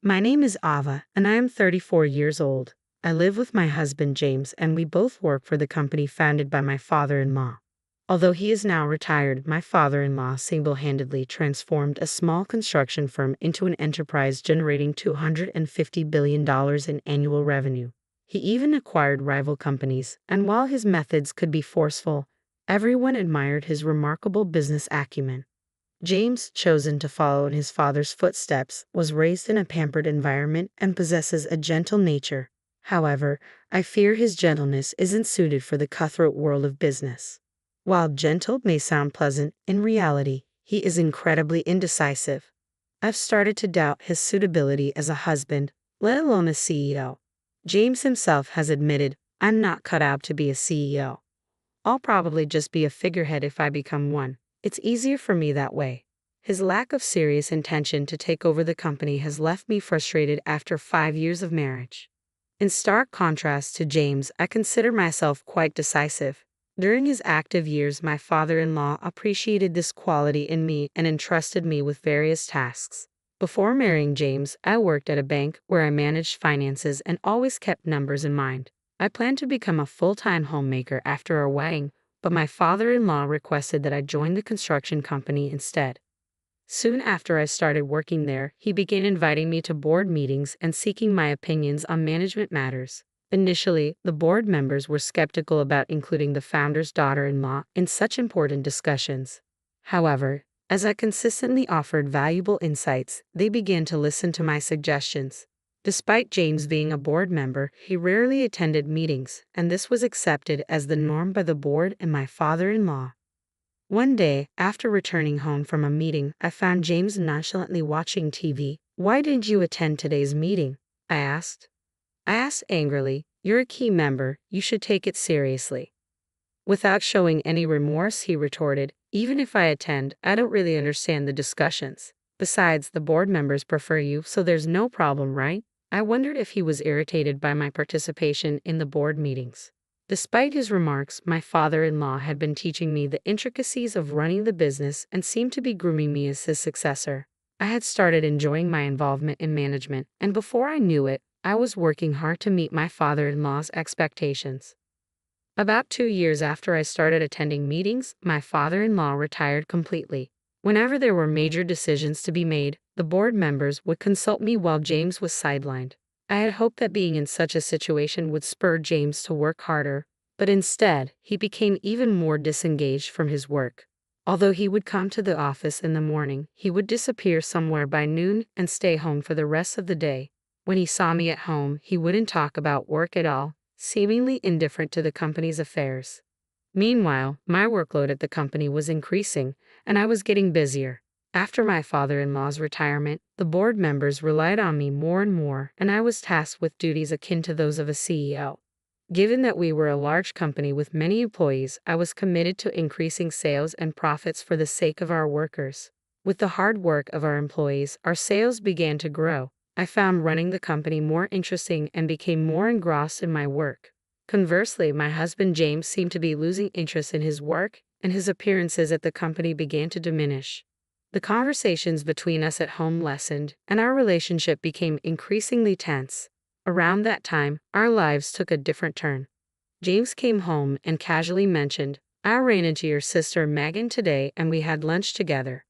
My name is Ava, and I am 34 years old. I live with my husband James, and we both work for the company founded by my father-in-law. Although he is now retired, my father-in-law single-handedly transformed a small construction firm into an enterprise generating $250 billion in annual revenue. He even acquired rival companies, and while his methods could be forceful, everyone admired his remarkable business acumen. James, chosen to follow in his father's footsteps, was raised in a pampered environment and possesses a gentle nature. However, I fear his gentleness isn't suited for the cutthroat world of business. While gentle may sound pleasant, in reality, he is incredibly indecisive. I've started to doubt his suitability as a husband, let alone a CEO. James himself has admitted, "I'm not cut out to be a CEO. I'll probably just be a figurehead if I become one. It's easier for me that way." His lack of serious intention to take over the company has left me frustrated after 5 years of marriage. In stark contrast to James, I consider myself quite decisive. During his active years, my father-in-law appreciated this quality in me and entrusted me with various tasks. Before marrying James, I worked at a bank where I managed finances and always kept numbers in mind. I planned to become a full-time homemaker after our wedding, but my father-in-law requested that I join the construction company instead. Soon after I started working there, he began inviting me to board meetings and seeking my opinions on management matters. Initially, the board members were skeptical about including the founder's daughter-in-law in such important discussions. However, as I consistently offered valuable insights, they began to listen to my suggestions. Despite James being a board member, he rarely attended meetings, and this was accepted as the norm by the board and my father-in-law. One day, after returning home from a meeting, I found James nonchalantly watching TV. "Why didn't you attend today's meeting?" I asked. Angrily, "You're a key member, you should take it seriously." Without showing any remorse, he retorted, "Even if I attend, I don't really understand the discussions. Besides, the board members prefer you, so there's no problem, right?" I wondered if he was irritated by my participation in the board meetings. Despite his remarks, my father-in-law had been teaching me the intricacies of running the business and seemed to be grooming me as his successor. I had started enjoying my involvement in management, and before I knew it, I was working hard to meet my father-in-law's expectations. About 2 years after I started attending meetings, my father-in-law retired completely. Whenever there were major decisions to be made, the board members would consult me while James was sidelined. I had hoped that being in such a situation would spur James to work harder, but instead, he became even more disengaged from his work. Although he would come to the office in the morning, he would disappear somewhere by noon and stay home for the rest of the day. When he saw me at home, he wouldn't talk about work at all, seemingly indifferent to the company's affairs. Meanwhile, my workload at the company was increasing, and I was getting busier. After my father-in-law's retirement, the board members relied on me more and more, and I was tasked with duties akin to those of a CEO. Given that we were a large company with many employees, I was committed to increasing sales and profits for the sake of our workers. With the hard work of our employees, our sales began to grow. I found running the company more interesting and became more engrossed in my work. Conversely, my husband James seemed to be losing interest in his work, and his appearances at the company began to diminish. The conversations between us at home lessened, and our relationship became increasingly tense. Around that time, our lives took a different turn. James came home and casually mentioned, "I ran into your sister Megan today and we had lunch together."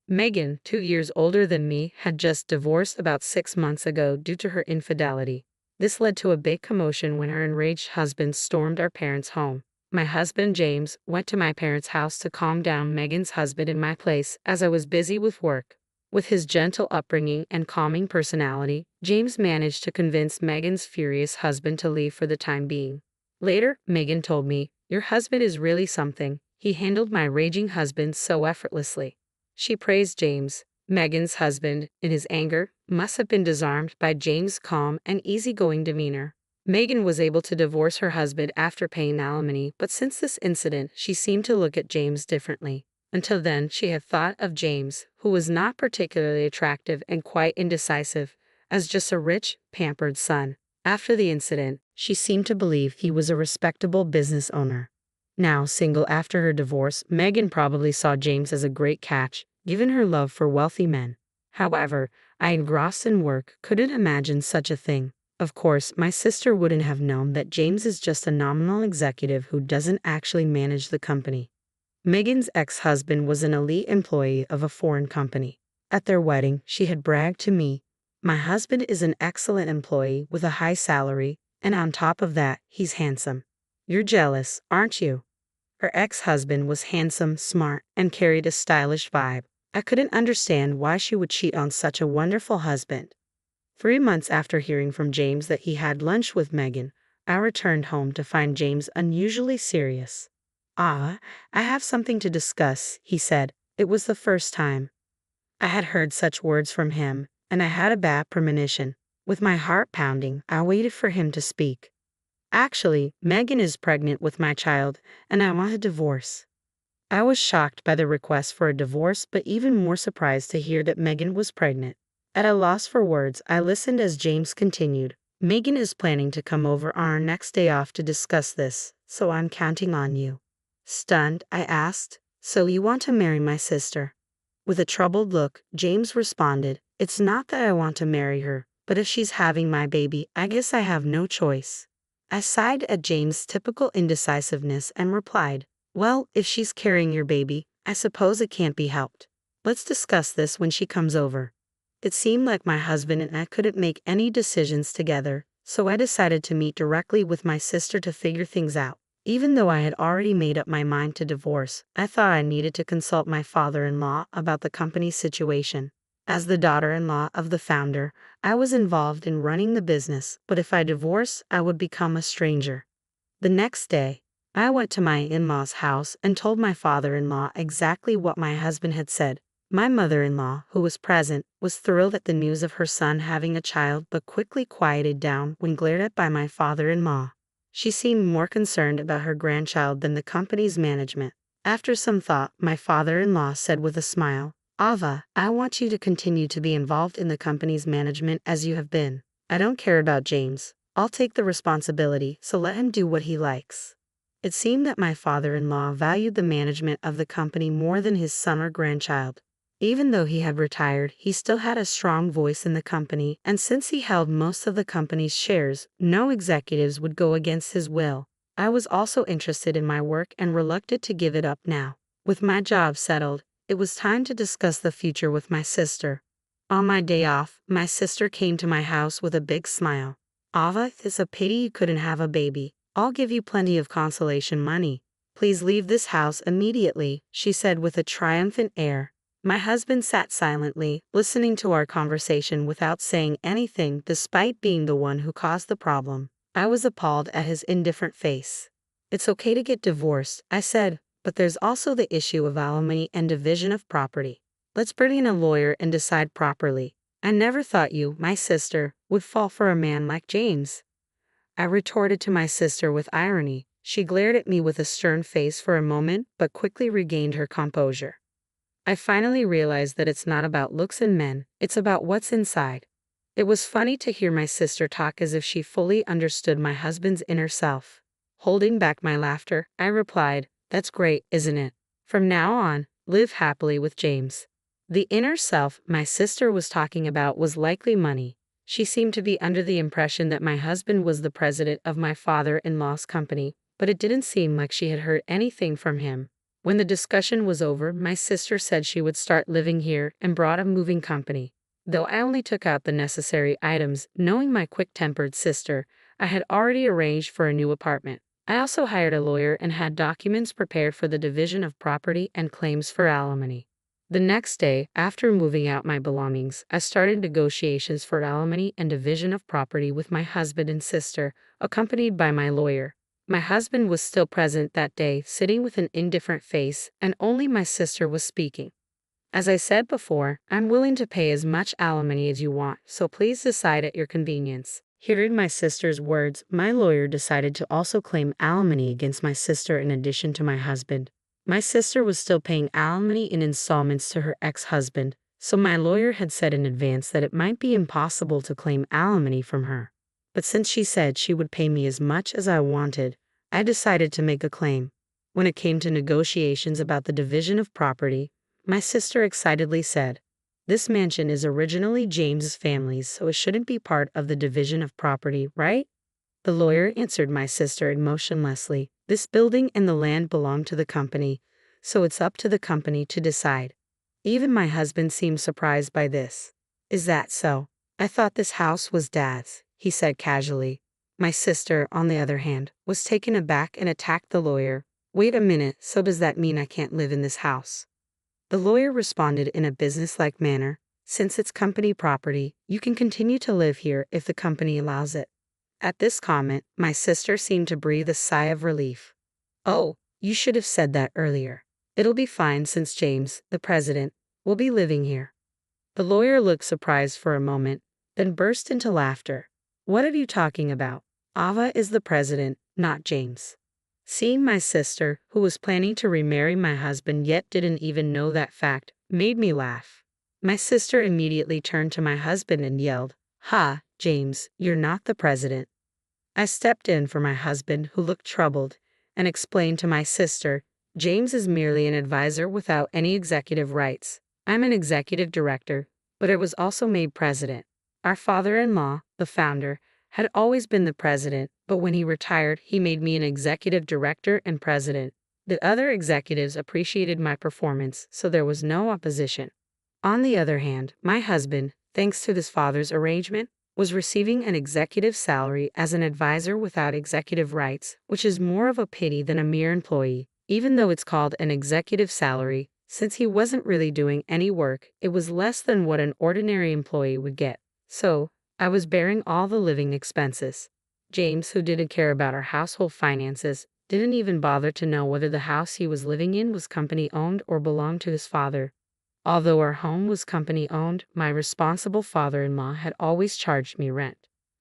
Megan, 2 years older than me, had just divorced about 6 months ago due to her infidelity. This led to a big commotion when her enraged husband stormed our parents' home. My husband James went to my parents' house to calm down Megan's husband in my place as I was busy with work. With his gentle upbringing and calming personality, James managed to convince Megan's furious husband to leave for the time being. Later, Megan told me, "Your husband is really something. He handled my raging husband so effortlessly." She praised James. Megan's husband, in his anger, must have been disarmed by James' calm and easygoing demeanor. Megan was able to divorce her husband after paying alimony, but since this incident, she seemed to look at James differently. Until then, she had thought of James, who was not particularly attractive and quite indecisive, as just a rich, pampered son. After the incident, she seemed to believe he was a respectable business owner. Now single after her divorce, Megan probably saw James as a great catch, given her love for wealthy men. However, I, engrossed in work, couldn't imagine such a thing. Of course, my sister wouldn't have known that James is just a nominal executive who doesn't actually manage the company. Megan's ex-husband was an elite employee of a foreign company. At their wedding, she had bragged to me, "My husband is an excellent employee with a high salary, and on top of that, he's handsome. You're jealous, aren't you?" Her ex-husband was handsome, smart, and carried a stylish vibe. I couldn't understand why she would cheat on such a wonderful husband. 3 months after hearing from James that he had lunch with Megan, I returned home to find James unusually serious. "Ah, I have something to discuss," he said. It was the first time I had heard such words from him, and I had a bad premonition. With my heart pounding, I waited for him to speak. "Actually, Megan is pregnant with my child, and I want a divorce." I was shocked by the request for a divorce, but even more surprised to hear that Megan was pregnant. At a loss for words, I listened as James continued. "Megan is planning to come over on our next day off to discuss this, so I'm counting on you." Stunned, I asked, "So you want to marry my sister?" With a troubled look, James responded, "It's not that I want to marry her, but if she's having my baby, I guess I have no choice." I sighed at James' typical indecisiveness and replied, "Well, if she's carrying your baby, I suppose it can't be helped. Let's discuss this when she comes over." It seemed like my husband and I couldn't make any decisions together, so I decided to meet directly with my sister to figure things out. Even though I had already made up my mind to divorce, I thought I needed to consult my father-in-law about the company's situation. As the daughter-in-law of the founder, I was involved in running the business, but if I divorced, I would become a stranger. The next day, I went to my in-law's house and told my father-in-law exactly what my husband had said. My mother-in-law, who was present, was thrilled at the news of her son having a child but quickly quieted down when glared at by my father-in-law. She seemed more concerned about her grandchild than the company's management. After some thought, my father-in-law said with a smile, "Ava, I want you to continue to be involved in the company's management as you have been. I don't care about James. I'll take the responsibility, so let him do what he likes." It seemed that my father-in-law valued the management of the company more than his son or grandchild. Even though he had retired, he still had a strong voice in the company, and since he held most of the company's shares, no executives would go against his will. I was also interested in my work and reluctant to give it up now. With my job settled, it was time to discuss the future with my sister. On my day off, my sister came to my house with a big smile. "Ava, it's a pity you couldn't have a baby. I'll give you plenty of consolation money. Please leave this house immediately," she said with a triumphant air. My husband sat silently, listening to our conversation without saying anything despite being the one who caused the problem. I was appalled at his indifferent face. "It's okay to get divorced," I said, "but there's also the issue of alimony and division of property. Let's bring in a lawyer and decide properly." "I never thought you, my sister, would fall for a man like James," I retorted to my sister with irony. She glared at me with a stern face for a moment, but quickly regained her composure. I finally realized that it's not about looks in men, it's about what's inside. It was funny to hear my sister talk as if she fully understood my husband's inner self. Holding back my laughter, I replied, "That's great, isn't it? From now on, live happily with James." The inner self my sister was talking about was likely money. She seemed to be under the impression that my husband was the president of my father-in-law's company, but it didn't seem like she had heard anything from him. When the discussion was over, my sister said she would start living here and brought a moving company. Though I only took out the necessary items, knowing my quick-tempered sister, I had already arranged for a new apartment. I also hired a lawyer and had documents prepared for the division of property and claims for alimony. The next day, after moving out my belongings, I started negotiations for alimony and division of property with my husband and sister, accompanied by my lawyer. My husband was still present that day, sitting with an indifferent face, and only my sister was speaking. "As I said before, I'm willing to pay as much alimony as you want, so please decide at your convenience." Hearing my sister's words, my lawyer decided to also claim alimony against my sister in addition to my husband. My sister was still paying alimony in installments to her ex-husband, so my lawyer had said in advance that it might be impossible to claim alimony from her. But since she said she would pay me as much as I wanted, I decided to make a claim. When it came to negotiations about the division of property, my sister excitedly said, This mansion is originally James's family's, so it shouldn't be part of the division of property, right? The lawyer answered my sister emotionlessly. This building and the land belong to the company, so it's up to the company to decide. Even my husband seemed surprised by this. Is that so? I thought this house was Dad's, he said casually. My sister, on the other hand, was taken aback and attacked the lawyer. Wait a minute, so does that mean I can't live in this house? The lawyer responded in a businesslike manner. Since it's company property, you can continue to live here if the company allows it. At this comment, my sister seemed to breathe a sigh of relief. Oh, you should have said that earlier. It'll be fine since James, the president, will be living here. The lawyer looked surprised for a moment, then burst into laughter. What are you talking about? Ava is the president, not James. Seeing my sister, who was planning to remarry my husband yet didn't even know that fact, made me laugh. My sister immediately turned to my husband and yelled, "Ha, James, you're not the president." I stepped in for my husband, who looked troubled, and explained to my sister, James is merely an advisor without any executive rights. I'm an executive director, but I was also made president. Our father-in-law, the founder, had always been the president, but when he retired, he made me an executive director and president. The other executives appreciated my performance, so there was no opposition. On the other hand, my husband, thanks to his father's arrangement, was receiving an executive salary as an advisor without executive rights, which is more of a pity than a mere employee. Even though it's called an executive salary, since he wasn't really doing any work, it was less than what an ordinary employee would get. So, I was bearing all the living expenses. James, who didn't care about our household finances, didn't even bother to know whether the house he was living in was company-owned or belonged to his father. Although our home was company-owned, my responsible father-in-law had always charged me rent.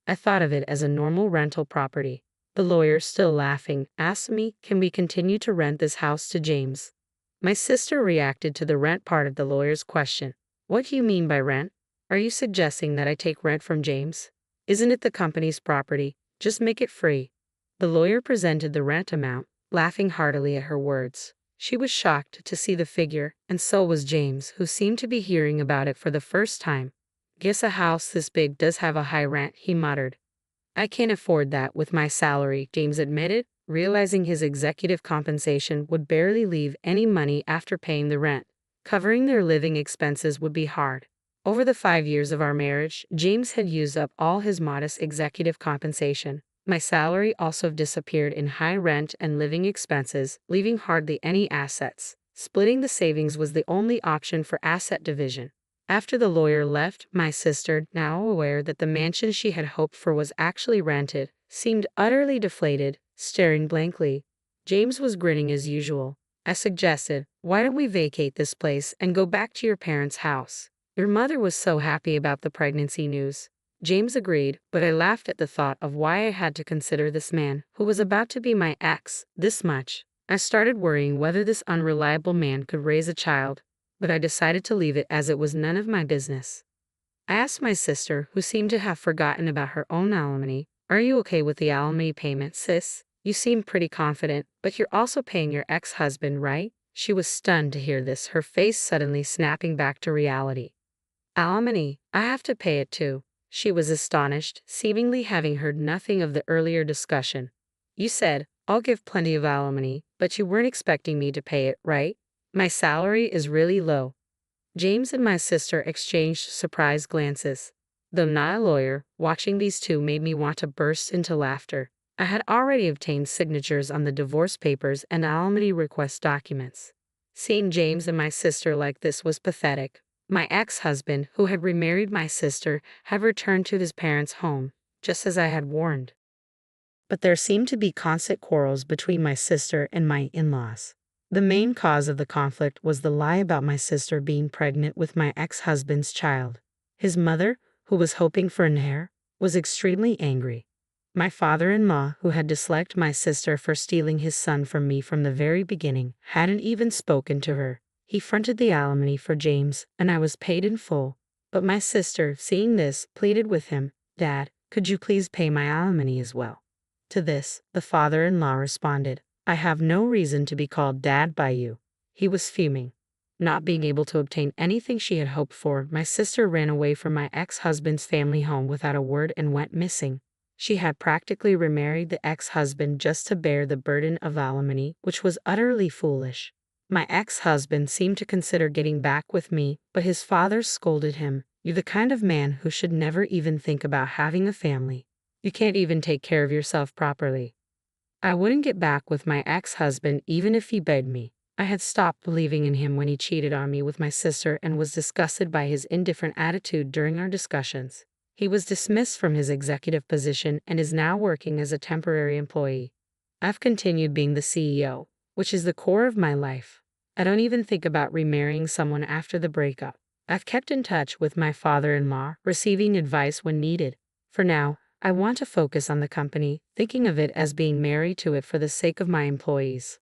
I thought of it as a normal rental property. The lawyer, still laughing, asked me, can we continue to rent this house to James? My sister reacted to the rent part of the lawyer's question. What do you mean by rent? Are you suggesting that I take rent from James? Isn't it the company's property? Just make it free. The lawyer presented the rent amount, laughing heartily at her words. She was shocked to see the figure, and so was James, who seemed to be hearing about it for the first time. Guess a house this big does have a high rent, he muttered. I can't afford that with my salary, James admitted, realizing his executive compensation would barely leave any money after paying the rent. Covering their living expenses would be hard. Over the 5 years of our marriage, James had used up all his modest executive compensation. My salary also disappeared in high rent and living expenses, leaving hardly any assets. Splitting the savings was the only option for asset division. After the lawyer left, my sister, now aware that the mansion she had hoped for was actually rented, seemed utterly deflated, staring blankly. James was grinning as usual. I suggested, why don't we vacate this place and go back to your parents' house? Your mother was so happy about the pregnancy news. James agreed, but I laughed at the thought of why I had to consider this man, who was about to be my ex, this much. I started worrying whether this unreliable man could raise a child, but I decided to leave it as it was none of my business. I asked my sister, who seemed to have forgotten about her own alimony, are you okay with the alimony payment, sis? You seem pretty confident, but you're also paying your ex-husband, right? She was stunned to hear this, her face suddenly snapping back to reality. Alimony, I have to pay it too. She was astonished, seemingly having heard nothing of the earlier discussion. You said, I'll give plenty of alimony, but you weren't expecting me to pay it, right? My salary is really low. James and my sister exchanged surprised glances. Though not a lawyer, watching these two made me want to burst into laughter. I had already obtained signatures on the divorce papers and alimony request documents. Seeing James and my sister like this was pathetic. My ex-husband, who had remarried my sister, had returned to his parents' home, just as I had warned. But there seemed to be constant quarrels between my sister and my in-laws. The main cause of the conflict was the lie about my sister being pregnant with my ex-husband's child. His mother, who was hoping for an heir, was extremely angry. My father-in-law, who had disliked my sister for stealing his son from me from the very beginning, hadn't even spoken to her. He fronted the alimony for James, and I was paid in full. But my sister, seeing this, pleaded with him, Dad, could you please pay my alimony as well? To this, the father-in-law responded, I have no reason to be called Dad by you. He was fuming. Not being able to obtain anything she had hoped for, my sister ran away from my ex-husband's family home without a word and went missing. She had practically remarried the ex-husband just to bear the burden of alimony, which was utterly foolish. My ex-husband seemed to consider getting back with me, but his father scolded him. "You're the kind of man who should never even think about having a family. You can't even take care of yourself properly." I wouldn't get back with my ex-husband even if he begged me. I had stopped believing in him when he cheated on me with my sister and was disgusted by his indifferent attitude during our discussions. He was dismissed from his executive position and is now working as a temporary employee. I've continued being the CEO, which is the core of my life. I don't even think about remarrying someone after the breakup. I've kept in touch with my father-in-law, receiving advice when needed. For now, I want to focus on the company, thinking of it as being married to it for the sake of my employees.